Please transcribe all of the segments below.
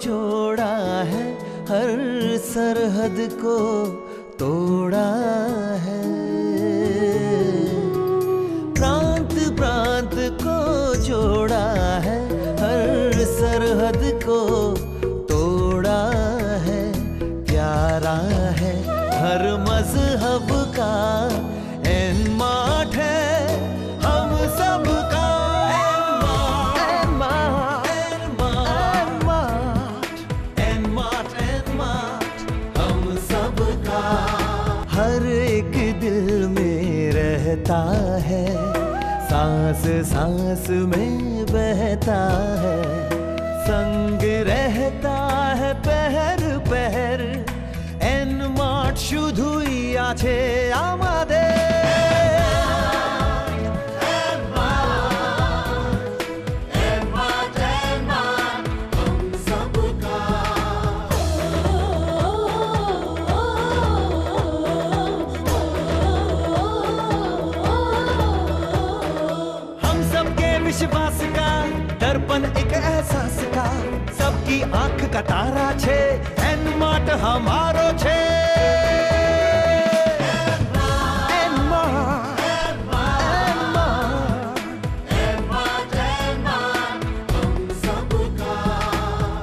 जोड़ा है, हर सरहद को तोड़ा है। प्रांत प्रांत को जोड़ा है, हर सरहद को तोड़ा है। प्यारा है हर मजहब का एनमार्ट है हम सबका। हर एक दिल में रहता है, सांस सांस में बहता है। संग रहता है पहर पहर, एनमार्ट शुधुई আছে আমাদের। विश्वास का दर्पण एक एहसास का, सबकी आंख का तारा छे, एनमार्ट हमारो छे।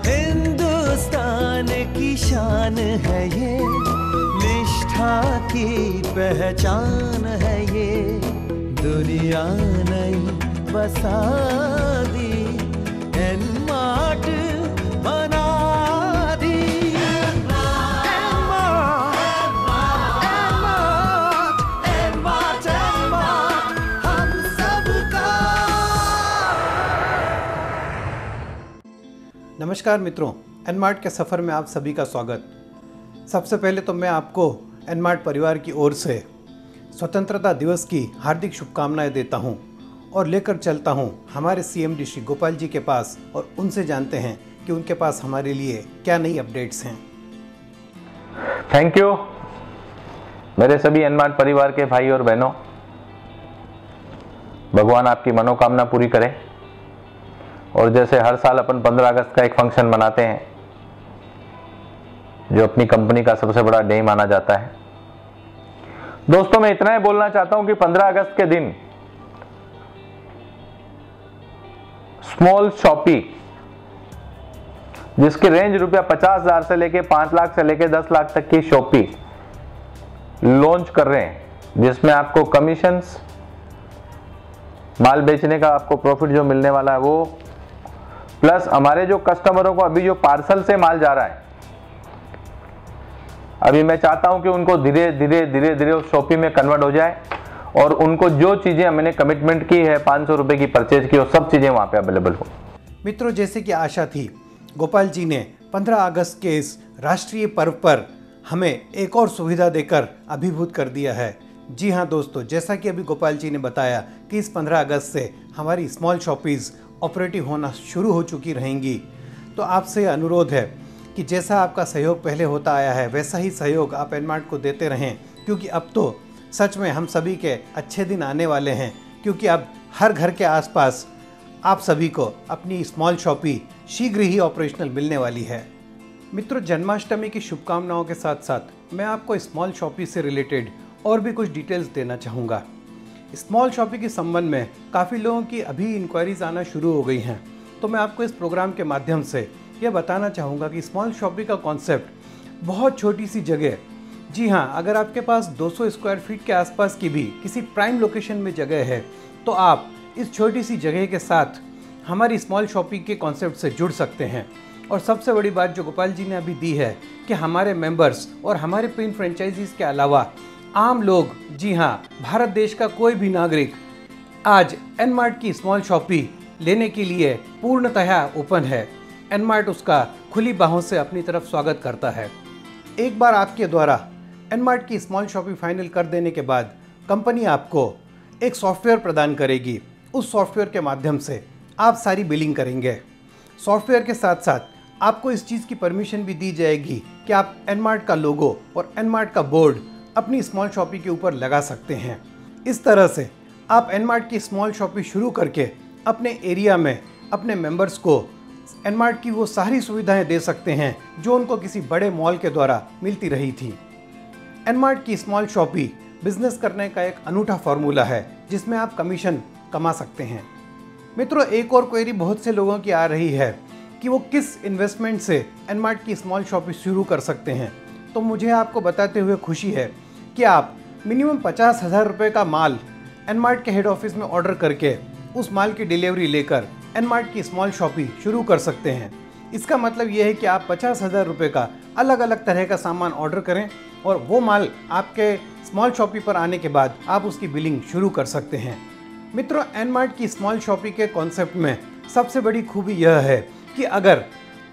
हिंदुस्तान की शान है ये, निष्ठा की पहचान है ये। दुनिया नहीं बसा दी, एनमार्ट बना दी। एनमार्ट हम सबका। नमस्कार मित्रों, एनमार्ट के सफ़र में आप सभी का स्वागत। सबसे पहले तो मैं आपको एनमार्ट परिवार की ओर से स्वतंत्रता दिवस की हार्दिक शुभकामनाएं देता हूं और लेकर चलता हूं हमारे सीएमडी श्री गोपाल जी के पास और उनसे जानते हैं कि उनके पास हमारे लिए क्या नई अपडेट्स हैं। थैंक यू मेरे सभी एनमार्ट परिवार के भाई और बहनों। भगवान आपकी मनोकामना पूरी करे। और जैसे हर साल अपन 15 अगस्त का एक फंक्शन मनाते हैं जो अपनी कंपनी का सबसे बड़ा डे माना जाता है। दोस्तों, मैं इतना ही बोलना चाहता हूं कि 15 अगस्त के दिन स्मॉल शॉपी, जिसकी रेंज रुपया 50,000 से लेके 5 लाख से लेके 10 लाख तक की शॉपी लॉन्च कर रहे हैं, जिसमें आपको कमीशंस, माल बेचने का आपको प्रॉफिट जो मिलने वाला है वो, प्लस हमारे जो कस्टमरों को अभी जो पार्सल से माल जा रहा है, अभी मैं चाहता हूं कि उनको धीरे धीरे धीरे धीरे उस शॉपी में कन्वर्ट हो जाए और उनको जो चीजें मैंने कमिटमेंट की है 500 रुपए की परचेज की, वो सब चीजें वहां पे अवेलेबल हो। मित्रों, जैसे कि आशा थी, गोपाल जी ने 15 अगस्त के इस राष्ट्रीय पर्व पर हमें एक और सुविधा देकर अभिभूत कर दिया है। जी हाँ दोस्तों, जैसा कि अभी गोपाल जी ने बताया कि इस 15 अगस्त से हमारी स्मॉल शॉपीज़ ऑपरेटिव होना शुरू हो चुकी रहेंगी। तो आपसे अनुरोध है कि जैसा आपका सहयोग पहले होता आया है, वैसा ही सहयोग आप एनमार्ट को देते रहें, क्योंकि अब तो सच में हम सभी के अच्छे दिन आने वाले हैं। क्योंकि अब हर घर के आसपास आप सभी को अपनी स्मॉल शॉपी शीघ्र ही ऑपरेशनल मिलने वाली है। मित्रों, जन्माष्टमी की शुभकामनाओं के साथ साथ मैं आपको स्मॉल शॉपी से रिलेटेड और भी कुछ डिटेल्स देना चाहूँगा। स्मॉल शॉपी के संबंध में काफ़ी लोगों की अभी इंक्वायरीज आना शुरू हो गई हैं, तो मैं आपको इस प्रोग्राम के माध्यम से यह बताना चाहूँगा कि स्मॉल शॉपी का कॉन्सेप्ट बहुत छोटी सी जगह, जी हाँ, अगर आपके पास 200 स्क्वायर फीट के आसपास की भी किसी प्राइम लोकेशन में जगह है, तो आप इस छोटी सी जगह के साथ हमारी स्मॉल शॉपी के कॉन्सेप्ट से जुड़ सकते हैं। और सबसे बड़ी बात जो गोपाल जी ने अभी दी है कि हमारे मेंबर्स और हमारे पेन फ्रेंचाइजीज़ के अलावा आम लोग, जी हाँ, भारत देश का कोई भी नागरिक आज एनमार्ट की स्मॉल शॉपी लेने के लिए पूर्णतः ओपन है। एनमार्ट उसका खुली बाहों से अपनी तरफ स्वागत करता है। एक बार आपके द्वारा एनमार्ट की स्मॉल शॉपी फाइनल कर देने के बाद कंपनी आपको एक सॉफ्टवेयर प्रदान करेगी। उस सॉफ्टवेयर के माध्यम से आप सारी बिलिंग करेंगे। सॉफ्टवेयर के साथ साथ आपको इस चीज़ की परमिशन भी दी जाएगी कि आप एनमार्ट का लोगो और एनमार्ट का बोर्ड अपनी स्मॉल शॉपी के ऊपर लगा सकते हैं। इस तरह से आप एनमार्ट की स्मॉल शॉपी शुरू करके अपने एरिया में अपने मेंबर्स को एनमार्ट की वो सारी सुविधाएं दे सकते हैं जो उनको किसी बड़े मॉल के द्वारा मिलती रही थी। एनमार्ट की स्मॉल शॉपी बिजनेस करने का एक अनूठा फॉर्मूला है जिसमें आप कमीशन कमा सकते हैं। मित्रों, एक और क्वेरी बहुत से लोगों की आ रही है कि वो किस इन्वेस्टमेंट से एनमार्ट की स्मॉल शॉपी शुरू कर सकते हैं। तो मुझे आपको बताते हुए खुशी है कि आप मिनिमम 50,000 रुपये का माल एनमार्ट के हेड ऑफिस में ऑर्डर करके उस माल की डिलीवरी लेकर एनमार्ट की स्मॉल शॉपी शुरू कर सकते हैं। इसका मतलब यह है कि आप 50,000 रुपये का अलग अलग तरह का सामान ऑर्डर करें और वो माल आपके स्मॉल शॉपी पर आने के बाद आप उसकी बिलिंग शुरू कर सकते हैं। मित्रों, एनमार्ट की स्मॉल शॉपी के कॉन्सेप्ट में सबसे बड़ी खूबी यह है कि अगर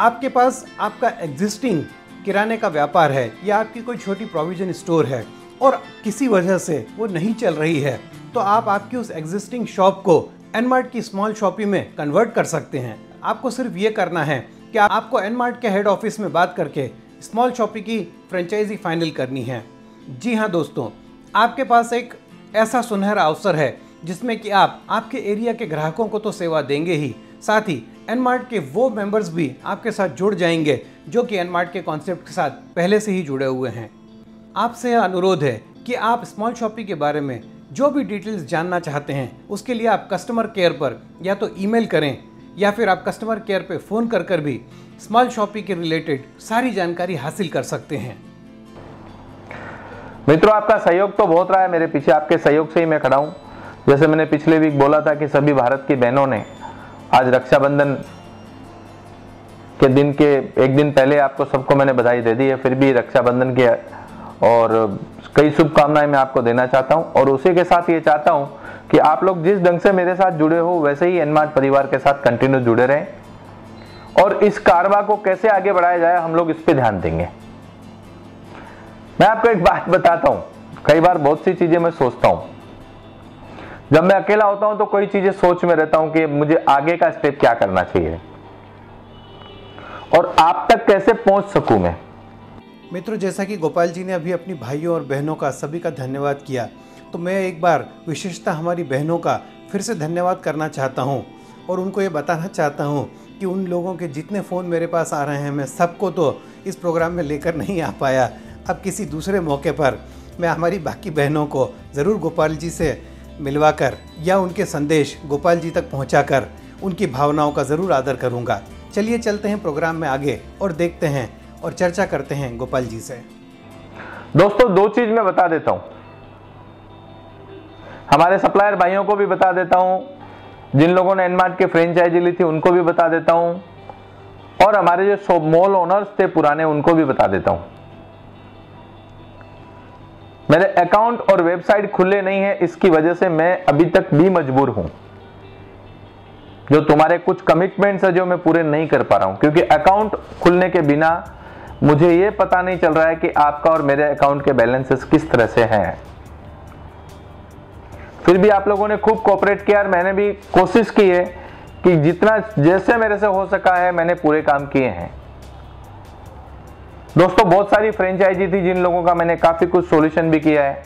आपके पास आपका एग्जिस्टिंग किराने का व्यापार है या आपकी कोई छोटी प्रोविजन स्टोर है और किसी वजह से वो नहीं चल रही है तो आप आपकी उस एग्जिस्टिंग शॉप को एनमार्ट की स्मॉल शॉपी में कन्वर्ट कर सकते हैं। आपको सिर्फ ये करना है कि आपको एनमार्ट के हेड ऑफिस में बात करके स्मॉल शॉपी की फ्रेंचाइजी फाइनल करनी है। जी हाँ दोस्तों, आपके पास एक ऐसा सुनहरा अवसर है जिसमें कि आप आपके एरिया के ग्राहकों को तो सेवा देंगे ही, साथ ही एनमार्ट के वो मेंबर्स भी आपके साथ जुड़ जाएंगे जो कि एनमार्ट के कॉन्सेप्ट के साथ पहले से ही जुड़े हुए हैं। आपसे यह अनुरोध है कि आप स्मॉल शॉपी के बारे में जो भी डिटेल्स जानना चाहते हैं उसके लिए आप कस्टमर केयर पर या तो ईमेल करें या फिर आप कस्टमर केयर पे फ़ोन कर भी स्मॉल शॉपी के रिलेटेड सारी जानकारी हासिल कर सकते हैं। मित्रों, आपका सहयोग तो बहुत रहा है मेरे पीछे, आपके सहयोग से ही मैं खड़ा हूँ। जैसे मैंने पिछले वीक बोला था कि सभी भारत की बहनों ने आज रक्षाबंधन के दिन के एक दिन पहले आपको सबको मैंने बधाई दे दी है, फिर भी रक्षाबंधन के और कई शुभकामनाएं मैं आपको देना चाहता हूं। और उसी के साथ ये चाहता हूं कि आप लोग जिस ढंग से मेरे साथ जुड़े हो वैसे ही एनमार्ट परिवार के साथ कंटिन्यू जुड़े रहें और इस कारवा को कैसे आगे बढ़ाया जाए हम लोग इस पे ध्यान देंगे। मैं आपको एक बात बताता हूं, कई बार बहुत सी चीजें मैं सोचता हूं, जब मैं अकेला होता हूं तो कोई चीजें सोच में रहता हूं कि मुझे आगे का स्टेप क्या करना चाहिए और आप तक कैसे पहुंच सकूं मैं। मित्रों, जैसा कि गोपाल जी ने अभी अपनी भाइयों और बहनों का सभी का धन्यवाद किया, तो मैं एक बार विशेषतः हमारी बहनों का फिर से धन्यवाद करना चाहता हूं और उनको ये बताना चाहता हूं कि उन लोगों के जितने फ़ोन मेरे पास आ रहे हैं मैं सबको तो इस प्रोग्राम में लेकर नहीं आ पाया। अब किसी दूसरे मौके पर मैं हमारी बाकी बहनों को ज़रूर गोपाल जी से मिलवाकर या उनके संदेश गोपाल जी तक पहुँचाकर उनकी भावनाओं का ज़रूर आदर करूँगा। चलिए चलते हैं प्रोग्राम में आगे और देखते हैं और चर्चा करते हैं गोपाल जी से। दोस्तों, दो चीज मैं बता देता हूं, हमारे सप्लायर भाइयों को भी बता देता हूं, जिन लोगों ने एनमार्ट के फ्रेंचाइजी ली थी उनको भी बता देता हूं और हमारे जो मॉल ओनर्स थे पुराने उनको भी बता देता हूं। मेरे अकाउंट और वेबसाइट खुले नहीं है, इसकी वजह से मैं अभी तक भी मजबूर हूं। जो तुम्हारे कुछ कमिटमेंट्स है जो मैं पूरे नहीं कर पा रहा हूं क्योंकि अकाउंट खुलने के बिना मुझे ये पता नहीं चल रहा है कि आपका और मेरे अकाउंट के बैलेंसेस किस तरह से हैं। फिर भी आप लोगों ने खूब कोऑपरेट किया और मैंने भी कोशिश की है कि जितना जैसे मेरे से हो सका है मैंने पूरे काम किए हैं। दोस्तों, बहुत सारी फ्रेंचाइजी थी जिन लोगों का मैंने काफी कुछ सॉल्यूशन भी किया है,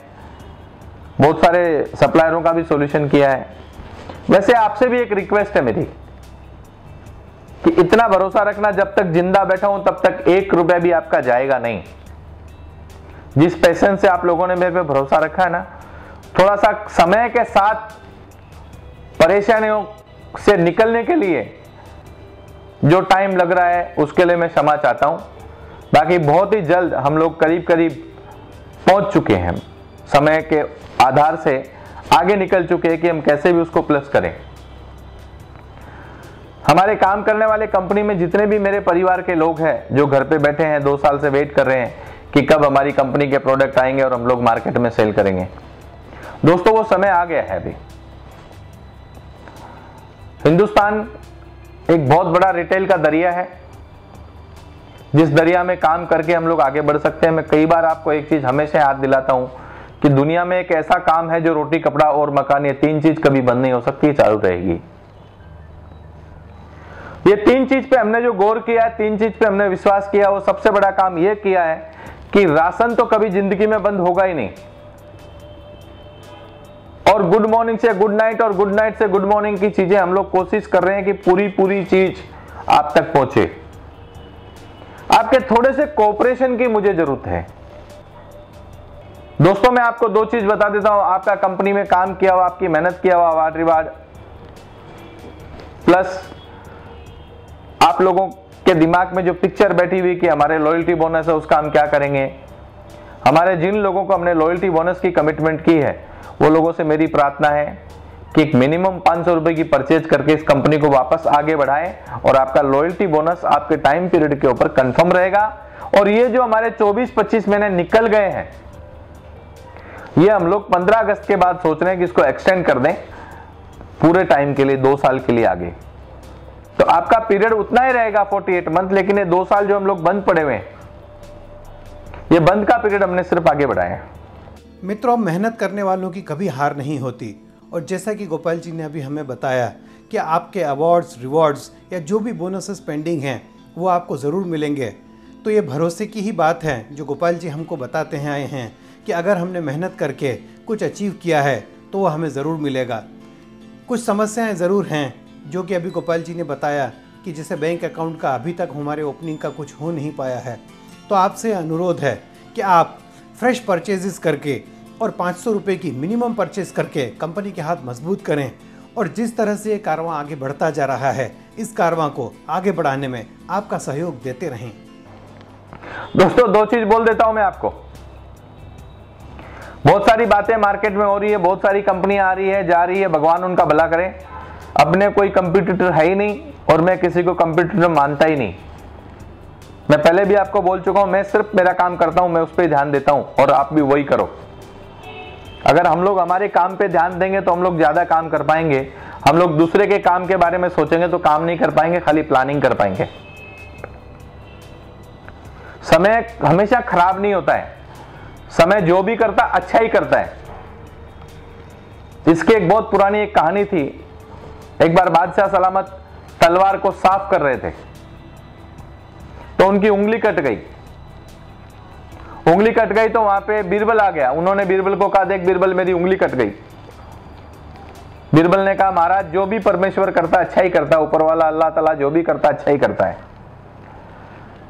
बहुत सारे सप्लायरों का भी सॉल्यूशन किया है। वैसे आपसे भी एक रिक्वेस्ट है मेरी कि इतना भरोसा रखना, जब तक जिंदा बैठा हूं तब तक 1 रुपया भी आपका जाएगा नहीं। जिस पेशेंस से आप लोगों ने मेरे पे भरोसा रखा है ना, थोड़ा सा समय के साथ परेशानियों से निकलने के लिए जो टाइम लग रहा है उसके लिए मैं क्षमा चाहता हूं। बाकी बहुत ही जल्द हम लोग करीब करीब पहुंच चुके हैं, समय के आधार से आगे निकल चुके हैं कि हम कैसे भी उसको प्लस करें। हमारे काम करने वाले कंपनी में जितने भी मेरे परिवार के लोग हैं जो घर पे बैठे हैं 2 साल से वेट कर रहे हैं कि कब हमारी कंपनी के प्रोडक्ट आएंगे और हम लोग मार्केट में सेल करेंगे, दोस्तों वो समय आ गया है। अभी हिंदुस्तान एक बहुत बड़ा रिटेल का दरिया है, जिस दरिया में काम करके हम लोग आगे बढ़ सकते हैं। मैं कई बार आपको एक चीज हमेशा याद दिलाता हूं कि दुनिया में एक ऐसा काम है जो रोटी, कपड़ा और मकान, ये 3 चीज कभी बंद नहीं हो सकती, चालू रहेगी। ये 3 चीज पे हमने जो गौर किया है, 3 चीज पे हमने विश्वास किया, वो सबसे बड़ा काम ये किया है कि राशन तो कभी जिंदगी में बंद होगा ही नहीं, और गुड मॉर्निंग से गुड नाइट और गुड नाइट से गुड मॉर्निंग की चीजें हम लोग कोशिश कर रहे हैं कि पूरी चीज आप तक पहुंचे। आपके थोड़े से कोऑपरेशन की मुझे जरूरत है। दोस्तों मैं आपको दो चीज बता देता हूं, आपका कंपनी में काम किया हुआ, आपकी मेहनत किया हुआ अवार्ड रिवार्ड, प्लस आप लोगों के दिमाग में जो पिक्चर बैठी हुई कि हमारे लॉयल्टी बोनस है उसका हम क्या करेंगे। हमारे जिन लोगों को हमने लॉयल्टी बोनस की कमिटमेंट की है वो लोगों से मेरी प्रार्थना है कि एक मिनिमम 500 रुपए की परचेज करके इस कंपनी को वापस आगे बढ़ाएं और आपका लॉयल्टी बोनस आपके टाइम पीरियड के ऊपर कंफर्म रहेगा। और ये जो हमारे 24-25 महीने निकल गए हैं, ये हम लोग 15 अगस्त के बाद सोच रहे हैं कि इसको एक्सटेंड कर दें पूरे टाइम के लिए, 2 साल के लिए आगे। तो आपका पीरियड उतना ही रहेगा 48 मंथ, लेकिन ये 2 साल जो हम लोग बंद पड़े हुए हैं, ये बंद का पीरियड हमने सिर्फ आगे बढ़ाया है। मित्रों, मेहनत करने वालों की कभी हार नहीं होती। और जैसा कि गोपाल जी ने अभी हमें बताया कि आपके अवार्ड्स, रिवॉर्ड्स या जो भी बोनसेस पेंडिंग हैं वो आपको ज़रूर मिलेंगे। तो ये भरोसे की ही बात है जो गोपाल जी हमको बताते हैं आए हैं कि अगर हमने मेहनत करके कुछ अचीव किया है तो वो हमें ज़रूर मिलेगा। कुछ समस्याएं ज़रूर हैं जो कि अभी गोपाल जी ने बताया कि जैसे बैंक अकाउंट का अभी तक हमारे ओपनिंग का कुछ हो नहीं पाया है। तो आपसे अनुरोध है कि आप फ्रेश परचेजेस करके और 500 रुपये की मिनिमम परचेज करके कंपनी के हाथ मजबूत करें। और जिस तरह से ये कारवां आगे बढ़ता जा रहा है, इस कारवां को आगे बढ़ाने में आपका सहयोग देते रहें। दोस्तों 2 चीज बोल देता हूं मैं आपको। बहुत सारी बातें मार्केट में हो रही है, बहुत सारी कंपनियां आ रही है जा रही है, भगवान उनका भला करे। अपने कोई कंपटीटर है ही नहीं और मैं किसी को कंपटीटर मानता ही नहीं। मैं पहले भी आपको बोल चुका हूं, मैं सिर्फ मेरा काम करता हूं, मैं उस पर ध्यान देता हूं और आप भी वही करो। अगर हम लोग हमारे काम पे ध्यान देंगे तो हम लोग ज्यादा काम कर पाएंगे। हम लोग दूसरे के काम के बारे में सोचेंगे तो काम नहीं कर पाएंगे, खाली प्लानिंग कर पाएंगे। समय हमेशा खराब नहीं होता है, समय जो भी करता अच्छा ही करता है। इसकी एक बहुत पुरानी एक कहानी थी। एक बार बादशाह सलामत तलवार को साफ कर रहे थे तो उनकी उंगली कट गई। उंगली कट गई तो वहां पे बीरबल आ गया। उन्होंने बीरबल को कहा, देख बीरबल मेरी उंगली कट गई। बीरबल ने कहा, महाराज जो भी परमेश्वर करता अच्छा ही करता है, ऊपर वाला अल्लाह ताला जो भी करता अच्छा ही करता है।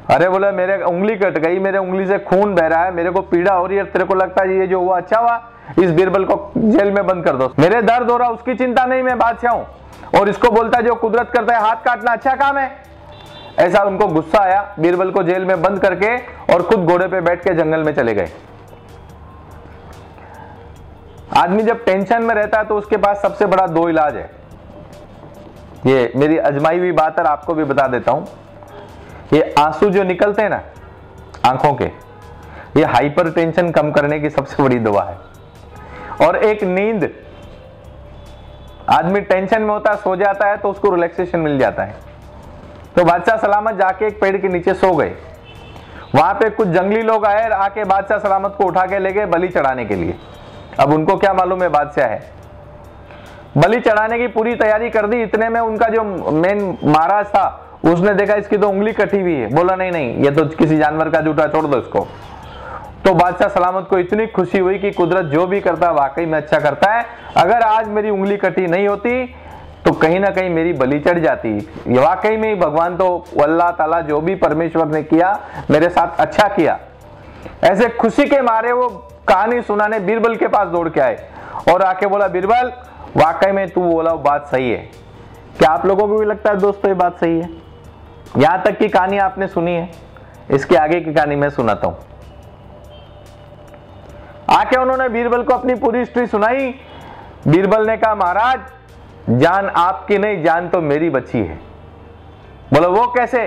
अरे बोले मेरे उंगली कट गई, मेरे उंगली से खून बह रहा है, मेरे को पीड़ा हो रही है, तेरे को लगता है ये जो हुआ अच्छा हुआ, इस बीरबल को जेल में बंद कर दो। मेरे दर्द हो रहा उसकी चिंता नहीं, मैं बादशाह हूं। और इसको बोलता है जो कुदरत करता है हाथ काटना अच्छा काम है। ऐसा उनको गुस्सा आया, बीरबल को जेल में बंद करके और खुद घोड़े पे बैठ के जंगल में चले गए। आदमी जब टेंशन में रहता है तो उसके पास सबसे बड़ा 2 इलाज है। ये मेरी अजमाई हुई बात है, आपको भी बता देता हूं। ये आंसू जो निकलते हैं ना आंखों के, ये हाइपर टेंशन कम करने की सबसे बड़ी दवा है। और एक नींद। आदमी टेंशन में होता है, सो जाता है तो उसको रिलैक्सेशन मिल जाता है। तो बादशाह सलामत जाके एक पेड़ के नीचे सो गए। वहां पे कुछ जंगली लोग आए, आके बादशाह सलामत को उठा के ले गए बलि चढ़ाने के लिए। अब उनको क्या मालूम है बादशाह है। बलि चढ़ाने की पूरी तैयारी कर दी। इतने में उनका जो मेन महाराज था उसने देखा इसकी तो उंगली कटी हुई है। बोला नहीं नहीं, ये तो किसी जानवर का जूठा, छोड़ दो इसको। तो बादशाह सलामत को इतनी खुशी हुई कि कुदरत जो भी करता है वाकई में अच्छा करता है। अगर आज मेरी उंगली कटी नहीं होती तो कहीं ना कहीं मेरी बलि चढ़ जाती। वाकई में भगवान तो अल्लाह ताला जो भी परमेश्वर ने किया मेरे साथ अच्छा किया। ऐसे खुशी के मारे वो कहानी सुनाने बीरबल के पास दौड़ के आए और आके बोला, बीरबल वाकई में तू बोला बात सही है। क्या आप लोगों को भी लगता है दोस्तों ये बात सही है? यहां तक की कहानी आपने सुनी है, इसके आगे की कहानी मैं सुनाता हूं। आके उन्होंने बीरबल को अपनी पूरी हिस्ट्री सुनाई। बीरबल ने कहा, महाराज जान आपकी नहीं, जान तो मेरी बची है। बोला वो कैसे?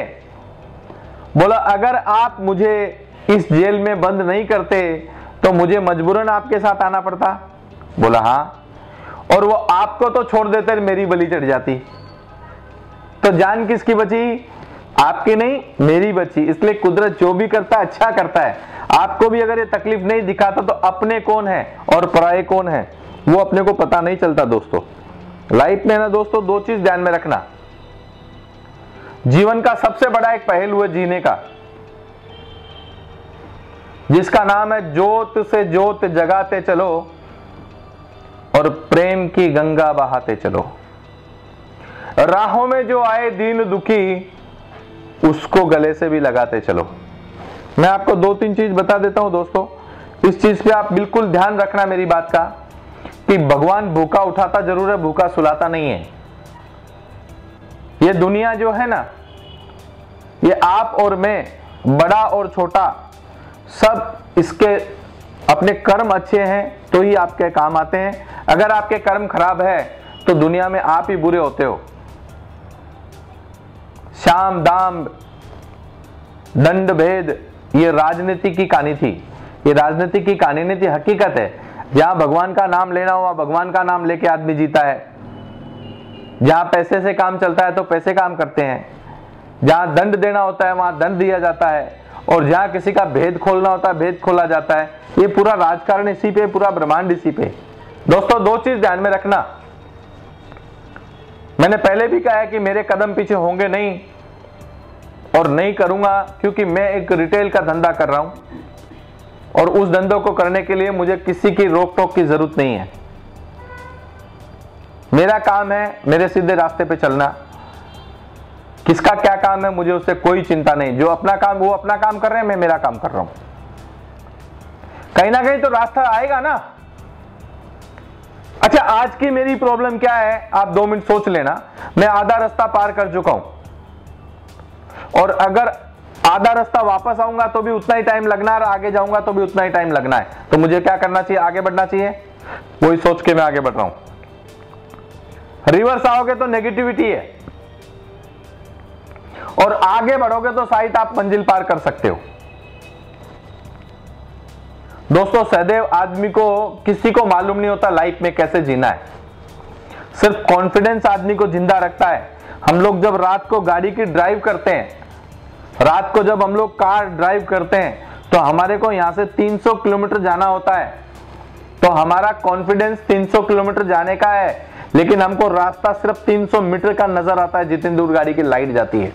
बोला अगर आप मुझे इस जेल में बंद नहीं करते तो मुझे मजबूरन आपके साथ आना पड़ता। बोला हाँ। और वो आपको तो छोड़ देते, मेरी बलि चढ़ जाती। तो जान किसकी बची? आपकी नहीं, मेरी बची। इसलिए कुदरत जो भी करता है अच्छा करता है। आपको भी अगर ये तकलीफ नहीं दिखाता तो अपने कौन है और पराये कौन है वो अपने को पता नहीं चलता। दोस्तों लाइफ में ना दोस्तों 2 चीज ध्यान में रखना। जीवन का सबसे बड़ा एक पहलू है जीने का, जिसका नाम है जोत से जोत जगाते चलो और प्रेम की गंगा बहाते चलो। राहों में जो आए दीन दुखी उसको गले से भी लगाते चलो। मैं आपको 2-3 चीज बता देता हूं दोस्तों, इस चीज पे आप बिल्कुल ध्यान रखना मेरी बात का, कि भगवान भूखा उठाता जरूर है, भूखा सुलाता नहीं है। ये दुनिया जो है ना, ये आप और मैं, बड़ा और छोटा, सब इसके अपने कर्म अच्छे हैं तो ही आपके काम आते हैं। अगर आपके कर्म खराब है तो दुनिया में आप ही बुरे होते हो। शाम दाम दंड भेद, ये राजनीति की कहानी थी, ये राजनीति की कहानी नहीं थी, हकीकत है। जहां भगवान का नाम लेना हो वहां भगवान का नाम लेके आदमी जीता है। जहां पैसे से काम चलता है तो पैसे काम करते हैं, जहां दंड देना होता है वहां दंड दिया जाता है, और जहां किसी का भेद खोलना होता है भेद खोला जाता है। ये पूरा राजकारण इसी पे, पूरा ब्रह्मांड इसी पे। दोस्तों 2 चीज ध्यान में रखना, मैंने पहले भी कहा है कि मेरे कदम पीछे होंगे नहीं और नहीं करूंगा, क्योंकि मैं एक रिटेल का धंधा कर रहा हूं और उस धंधों को करने के लिए मुझे किसी की रोक टोक की जरूरत नहीं है। मेरा काम है मेरे सीधे रास्ते पे चलना, किसका क्या काम है मुझे उससे कोई चिंता नहीं। जो अपना काम वो अपना काम कर रहे हैं, मैं मेरा काम कर रहा हूं। कहीं ना कहीं तो रास्ता आएगा ना। अच्छा, आज की मेरी प्रॉब्लम क्या है आप 2 मिनट सोच लेना। मैं आधा रास्ता पार कर चुका हूं और अगर आधा रास्ता वापस आऊंगा तो भी उतना ही टाइम लगना है और आगे जाऊंगा तो भी उतना ही टाइम लगना है। तो मुझे क्या करना चाहिए? आगे बढ़ना चाहिए। वही सोच के मैं आगे बढ़ रहा हूं। रिवर्स आओगे तो नेगेटिविटी है और आगे बढ़ोगे तो शायद आप मंजिल पार कर सकते हो। दोस्तों सदैव आदमी को, किसी को मालूम नहीं होता लाइफ में कैसे जीना है। सिर्फ कॉन्फिडेंस आदमी को जिंदा रखता है। हम लोग जब रात को गाड़ी की ड्राइव करते हैं, रात को जब हम लोग कार ड्राइव करते हैं तो हमारे को यहां से 300 किलोमीटर जाना होता है, तो हमारा कॉन्फिडेंस 300 किलोमीटर जाने का है, लेकिन हमको रास्ता सिर्फ 300 मीटर का नजर आता है जितनी दूर गाड़ी की लाइट जाती है।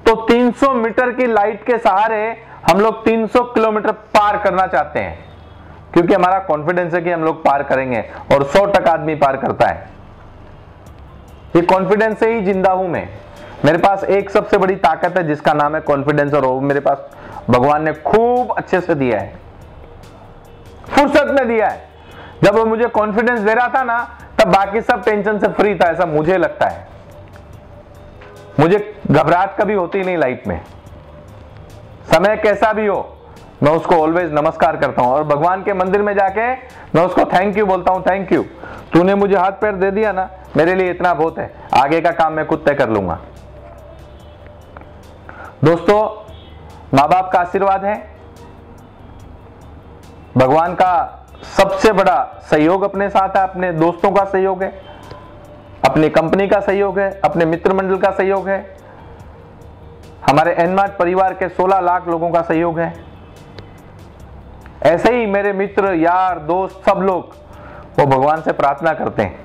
तो 300 मीटर की लाइट के सहारे हम लोग 300 किलोमीटर पार करना चाहते हैं, क्योंकि हमारा कॉन्फिडेंस है कि हम लोग पार करेंगे और 100% आदमी पार करता है। ये कॉन्फिडेंस से ही जिंदा हूं मैं। मेरे पास एक सबसे बड़ी ताकत है जिसका नाम है कॉन्फिडेंस, और वो मेरे पास भगवान ने खूब अच्छे से दिया है, फुर्सत में दिया है। जब वो मुझे कॉन्फिडेंस दे रहा था ना, तब बाकी सब टेंशन से फ्री था, ऐसा मुझे लगता है। मुझे घबराहट कभी होती नहीं लाइफ में। समय कैसा भी हो मैं उसको ऑलवेज नमस्कार करता हूं, और भगवान के मंदिर में जाके मैं उसको थैंक यू बोलता हूं। थैंक यू, तूने मुझे हाथ पैर दे दिया ना, मेरे लिए इतना बहुत है, आगे का काम मैं खुद तय कर लूंगा। दोस्तों माँ बाप का आशीर्वाद है, भगवान का सबसे बड़ा सहयोग अपने साथ है, अपने दोस्तों का सहयोग है, अपनी कंपनी का सहयोग है, अपने मित्र मंडल का सहयोग है, हमारे एनमार्ट परिवार के 16 लाख लोगों का सहयोग है। ऐसे ही मेरे मित्र यार दोस्त सब लोग वो भगवान से प्रार्थना करते हैं।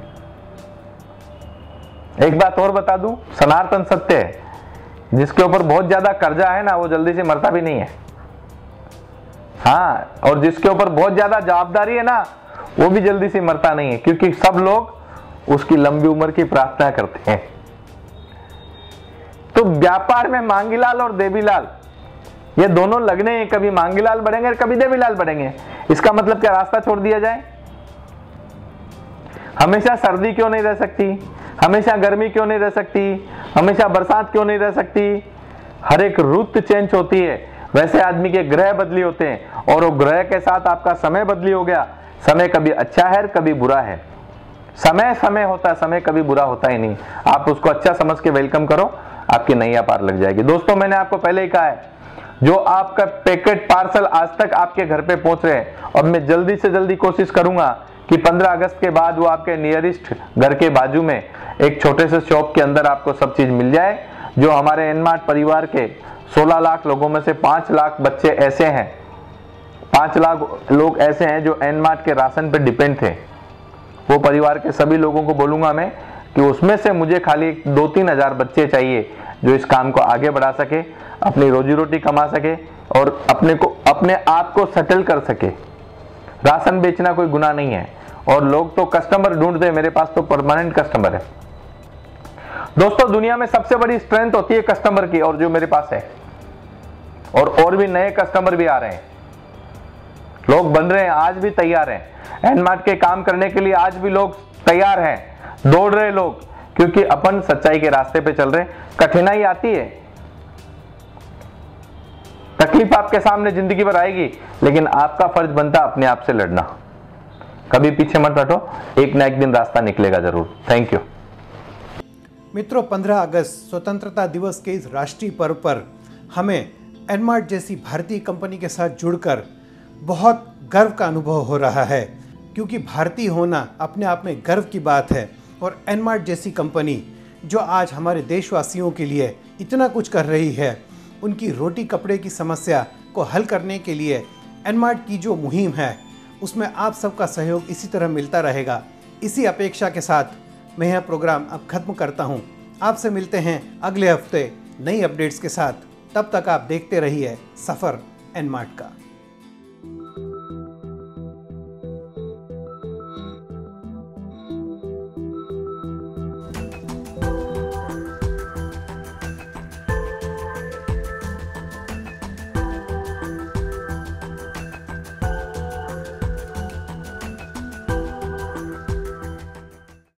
एक बात और बता दूं, सनातन सत्य है, जिसके ऊपर बहुत ज्यादा कर्जा है ना वो जल्दी से मरता भी नहीं है। हाँ, और जिसके ऊपर बहुत ज्यादा जवाबदारी है ना वो भी जल्दी से मरता नहीं है, क्योंकि सब लोग उसकी लंबी उम्र की प्रार्थना करते हैं। तो व्यापार में मांगीलाल और देवीलाल ये दोनों लगने हैं, कभी मांगीलाल बढ़ेंगे और कभी देवीलाल बढ़ेंगे। इसका मतलब क्या रास्ता छोड़ दिया जाए? हमेशा सर्दी क्यों नहीं रह सकती, हमेशा गर्मी क्यों नहीं रह सकती, हमेशा बरसात क्यों नहीं रह सकती? हर एक रुत चेंज होती है, वैसे आदमी के ग्रह बदली होते हैं, और वो ग्रह के साथ आपका समय बदली हो गया। समय कभी अच्छा है कभी बुरा है, समय समय होता है, समय कभी बुरा होता ही नहीं। आप उसको अच्छा समझ के वेलकम करो, आपकी नैया पार लग जाएगी। दोस्तों मैंने आपको पहले ही कहा है, जो आपका पैकेट पार्सल आज तक आपके घर पे पहुंच रहे हैं, और मैं जल्दी से जल्दी कोशिश करूंगा कि 15 अगस्त के बाद वो आपके नियरेस्ट घर के बाजू में एक छोटे से शॉप के अंदर आपको सब चीज मिल जाए। जो हमारे एनमार्ट परिवार के 16 लाख लोगों में से 5 लाख बच्चे ऐसे हैं, 5 लाख लोग ऐसे हैं जो एनमार्ट के राशन पे डिपेंड थे। वो परिवार के सभी लोगों को बोलूंगा मैं कि उसमें से मुझे खाली 2-3 हजार बच्चे चाहिए जो इस काम को आगे बढ़ा सके, अपनी रोजी रोटी कमा सके और अपने आप को सेटल कर सके। राशन बेचना कोई गुनाह नहीं है, और लोग तो कस्टमर ढूंढते हैं, मेरे पास तो परमानेंट कस्टमर है। दोस्तों दुनिया में सबसे बड़ी स्ट्रेंथ होती है कस्टमर की, और जो मेरे पास है, और भी नए कस्टमर भी आ रहे हैं, लोग बन रहे हैं, आज भी तैयार हैं एनमार्ट के काम करने के लिए, आज भी लोग तैयार हैं, दौड़ रहे लोग, क्योंकि अपन सच्चाई के रास्ते पे चल रहे हैं। कठिनाई आती है, तकलीफ आपके सामने जिंदगी भर आएगी, लेकिन आपका फर्ज बनता अपने आप से लड़ना। कभी पीछे मत हटो, एक ना एक दिन रास्ता निकलेगा जरूर। थैंक यू मित्रों, 15 अगस्त स्वतंत्रता दिवस के इस राष्ट्रीय पर्व पर हमें एनमार्ट जैसी भारतीय कंपनी के साथ जुड़कर बहुत गर्व का अनुभव हो रहा है, क्योंकि भारतीय होना अपने आप में गर्व की बात है। और एनमार्ट जैसी कंपनी जो आज हमारे देशवासियों के लिए इतना कुछ कर रही है, उनकी रोटी कपड़े की समस्या को हल करने के लिए एनमार्ट की जो मुहिम है, उसमें आप सबका सहयोग इसी तरह मिलता रहेगा। इसी अपेक्षा के साथ मैं यह प्रोग्राम अब खत्म करता हूँ। आपसे मिलते हैं अगले हफ्ते नई अपडेट्स के साथ। तब तक आप देखते रहिए सफ़र एनमार्ट का।